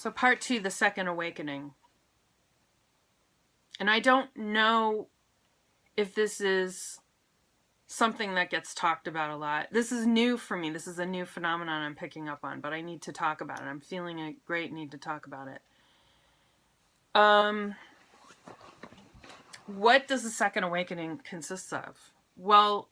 So part 2, the second awakening. And I don't know if this is something that gets talked about a lot. This is new for me. This is a new phenomenon I'm picking up on, but I need to talk about it. I'm feeling a great need to talk about it. What does the second awakening consist of? Well,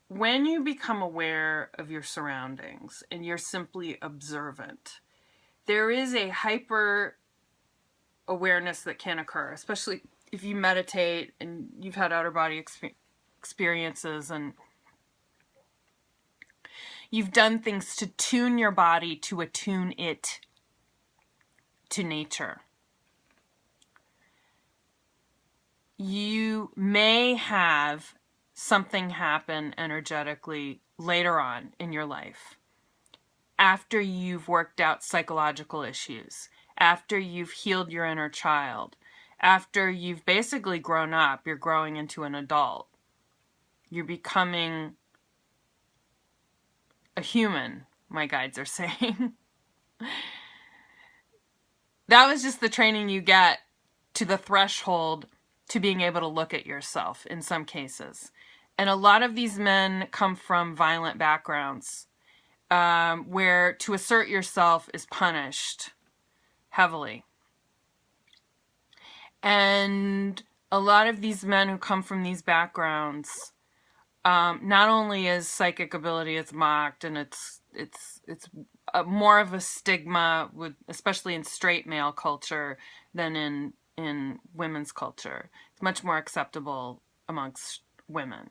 when you become aware of your surroundings and you're simply observant, there is a hyper awareness that can occur, especially if you meditate and you've had outer body experiences and you've done things to tune your body to attune it to nature. You may have something happen energetically later on in your life, after you've worked out psychological issues, after you've healed your inner child, after you've basically grown up, you're growing into an adult. You're becoming a human, my guides are saying. That was just the training you get to the threshold to being able to look at yourself in some cases. And a lot of these men come from violent backgrounds, where to assert yourself is punished heavily. And a lot of these men who come from these backgrounds, not only is psychic ability is mocked, and it's more of a stigma, with especially in straight male culture than in women's culture. It's much more acceptable amongst women,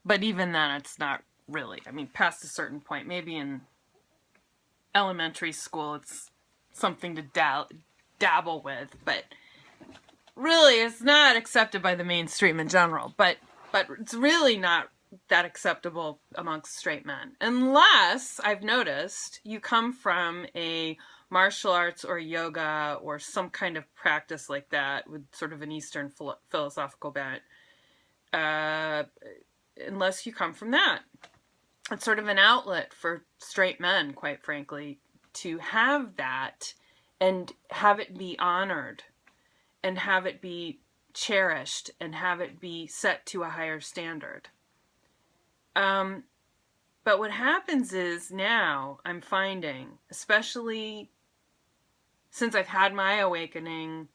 but even then, it's not really. I mean, past a certain point, maybe in elementary school, it's something to dabble with, but really, it's not accepted by the mainstream in general. But it's really not that acceptable amongst straight men, unless, I've noticed, you come from a martial arts or yoga or some kind of practice like that with sort of an Eastern philosophical bent. Unless you come from that, it's sort of an outlet for straight men, quite frankly, to have that and have it be honored and have it be cherished and have it be set to a higher standard. But what happens is now I'm finding, especially since I've had my awakening,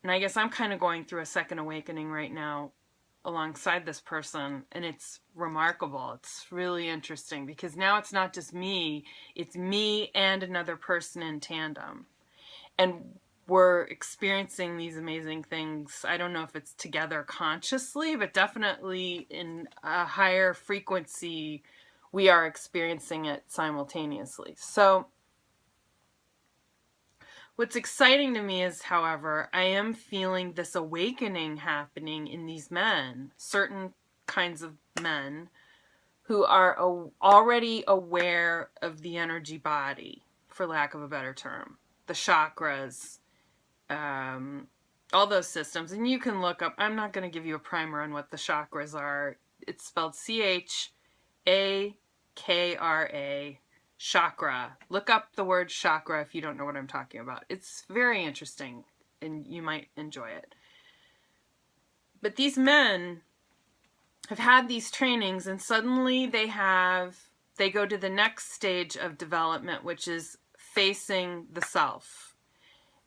and I guess I'm kind of going through a second awakening right now alongside this person, and it's remarkable. It's really interesting because now it's not just me, it's me and another person in tandem. And we're experiencing these amazing things. I don't know if it's together consciously, but definitely in a higher frequency, we are experiencing it simultaneously. So what's exciting to me is, however, I am feeling this awakening happening in these men, certain kinds of men who are already aware of the energy body, for lack of a better term, the chakras, all those systems. And you can look up, I'm not going to give you a primer on what the chakras are. It's spelled CHAKRA, chakra. Look up the word chakra if you don't know what I'm talking about. It's very interesting and you might enjoy it. But these men have had these trainings and suddenly they go to the next stage of development, which is facing the self,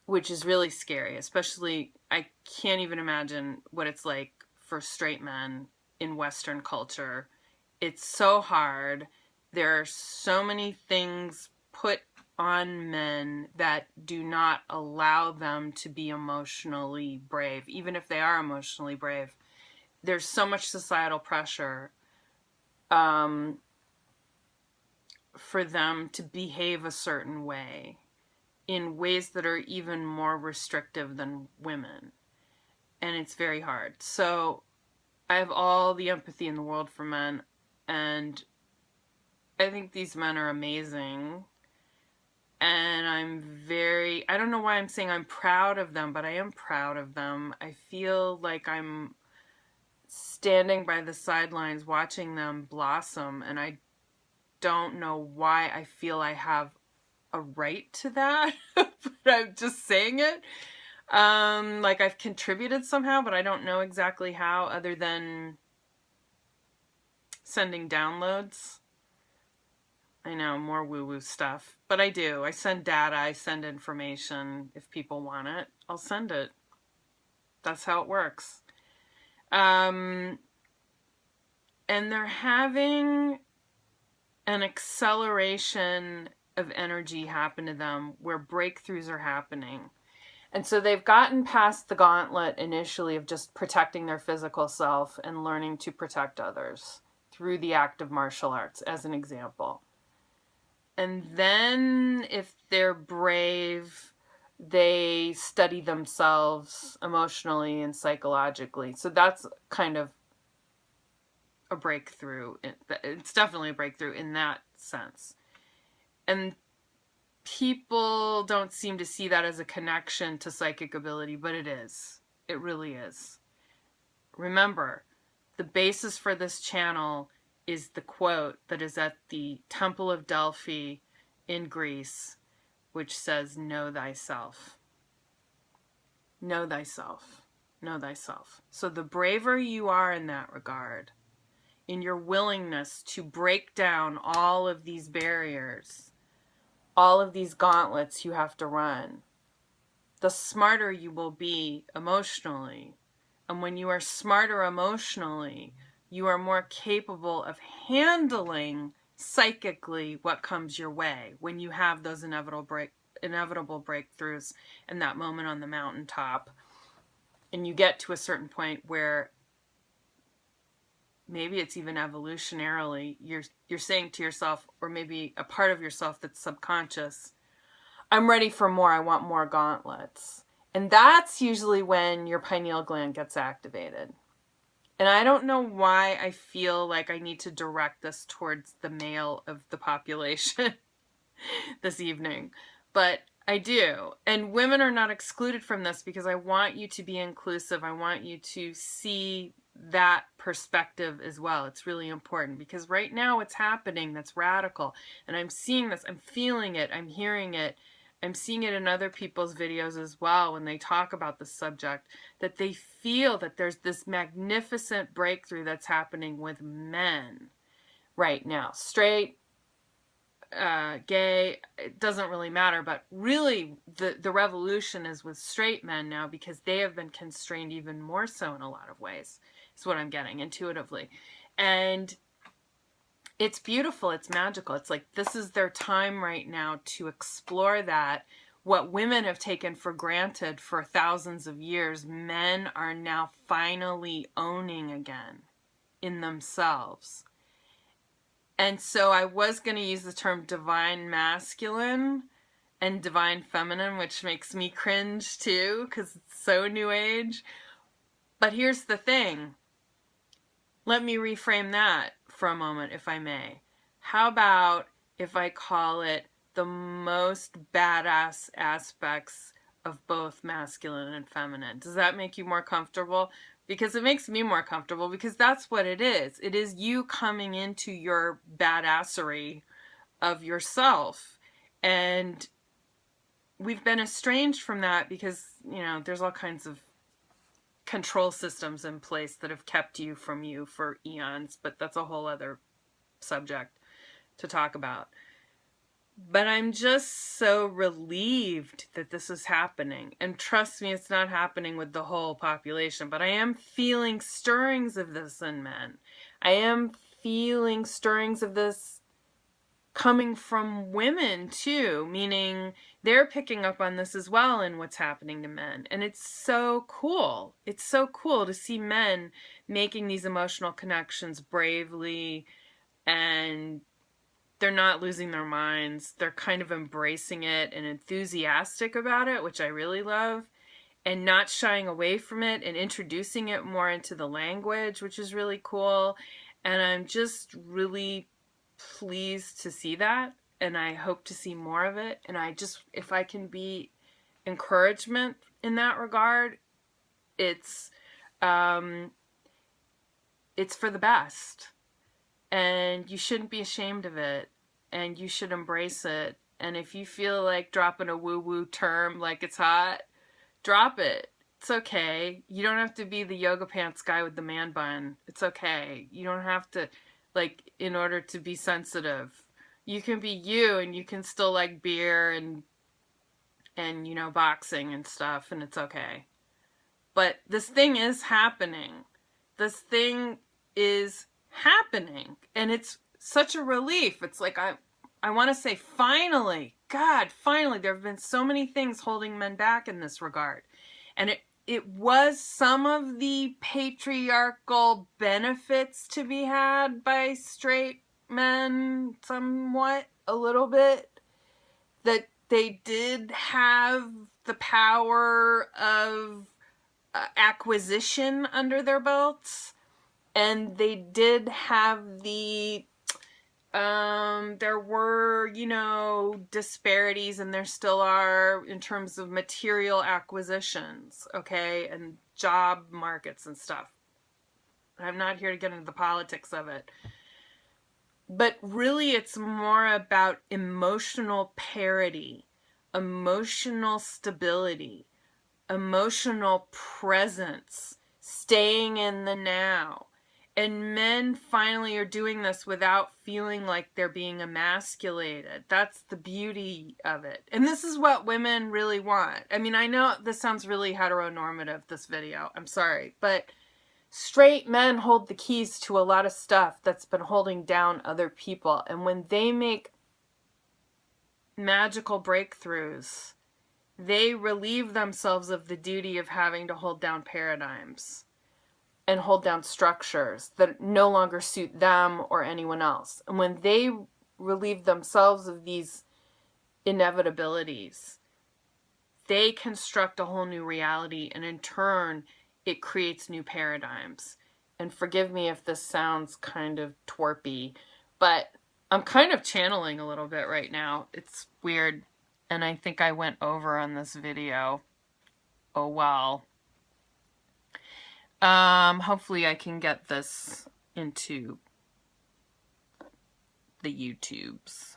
which is really scary. Especially, I can't even imagine what it's like for straight men in Western culture. It's so hard. There are so many things put on men that do not allow them to be emotionally brave. Even if they are emotionally brave, there's so much societal pressure for them to behave a certain way, in ways that are even more restrictive than women. And it's very hard. So I have all the empathy in the world for men, and I think these men are amazing. And I don't know why I'm saying I'm proud of them, but I am proud of them. I feel like I'm standing by the sidelines watching them blossom, and I don't know why I feel I have a right to that. but I'm just saying it. Like I've contributed somehow, but I don't know exactly how, other than sending downloads. I know, more woo-woo stuff, but I do. I send data, I send information. If people want it, I'll send it. That's how it works. And they're having an acceleration of energy happen to them where breakthroughs are happening. And so they've gotten past the gauntlet initially of just protecting their physical self and learning to protect others through the act of martial arts, as an example. And then if they're brave, they study themselves emotionally and psychologically. So that's kind of a breakthrough. It's definitely a breakthrough in that sense. And people don't seem to see that as a connection to psychic ability, but it is. It really is. Remember, the basis for this channel is the quote that is at the Temple of Delphi in Greece, which says, "Know thyself. Know thyself. Know thyself." So the braver you are in that regard, in your willingness to break down all of these barriers, all of these gauntlets you have to run, the smarter you will be emotionally. And when you are smarter emotionally, you are more capable of handling psychically what comes your way when you have those inevitable breakthroughs in that moment on the mountaintop. And you get to a certain point where maybe it's even evolutionarily, you're saying to yourself, or maybe a part of yourself that's subconscious, I'm ready for more, I want more gauntlets. And that's usually when your pineal gland gets activated. And I don't know why I feel like I need to direct this towards the male of the population this evening, but I do. And women are not excluded from this because I want you to be inclusive. I want you to see that perspective as well. It's really important because right now it's happening that's radical. And I'm seeing this, I'm feeling it, I'm hearing it. I'm seeing it in other people's videos as well when they talk about the subject, that they feel that there's this magnificent breakthrough that's happening with men right now. Straight, gay, it doesn't really matter, but really the revolution is with straight men now because they have been constrained even more so in a lot of ways, is what I'm getting intuitively. And it's beautiful, it's magical. It's like this is their time right now to explore that. What women have taken for granted for thousands of years, men are now finally owning again in themselves. And so I was going to use the term divine masculine and divine feminine, which makes me cringe too, because it's so new age. But here's the thing. Let me reframe that for a moment, if I may. How about if I call it the most badass aspects of both masculine and feminine? Does that make you more comfortable? Because it makes me more comfortable, because that's what it is. It is you coming into your badassery of yourself. And we've been estranged from that because, you know, there's all kinds of control systems in place that have kept you from you for eons, but that's a whole other subject to talk about. But I'm just so relieved that this is happening. And trust me, it's not happening with the whole population, but I am feeling stirrings of this in men. I am feeling stirrings of this coming from women too, meaning they're picking up on this as well in what's happening to men. And it's so cool. It's so cool to see men making these emotional connections bravely, and they're not losing their minds. They're kind of embracing it and enthusiastic about it, which I really love, and not shying away from it and introducing it more into the language, which is really cool. And I'm just really pleased to see that, and I hope to see more of it. And I just, if I can be encouragement in that regard, it's for the best. And you shouldn't be ashamed of it, and you should embrace it, And if you feel like dropping a woo-woo term like it's hot, drop it. It's okay. You don't have to be the yoga pants guy with the man bun. It's okay. You don't have to, like, in order to be sensitive. You can be you, and you can still like beer and you know, boxing and stuff, and it's okay. But this thing is happening. This thing is happening. And it's such a relief. It's like I want to say finally, God, finally, there have been so many things holding men back in this regard. And it was some of the patriarchal benefits to be had by straight men, somewhat, a little bit, that they did have the power of acquisition under their belts, and they did have the there were, you know, disparities, and there still are in terms of material acquisitions, okay, and job markets and stuff. I'm not here to get into the politics of it, but really it's more about emotional parity, emotional stability, emotional presence, staying in the now. And men finally are doing this without feeling like they're being emasculated. That's the beauty of it. And this is what women really want. I mean, I know this sounds really heteronormative, this video. I'm sorry. But straight men hold the keys to a lot of stuff that's been holding down other people. And when they make magical breakthroughs, they relieve themselves of the duty of having to hold down paradigms and hold down structures that no longer suit them or anyone else. And when they relieve themselves of these inevitabilities, they construct a whole new reality, and in turn, it creates new paradigms. And forgive me if this sounds kind of twerpy, but I'm kind of channeling a little bit right now. It's weird, and I think I went over on this video. Oh well. Hopefully I can get this into the YouTubes.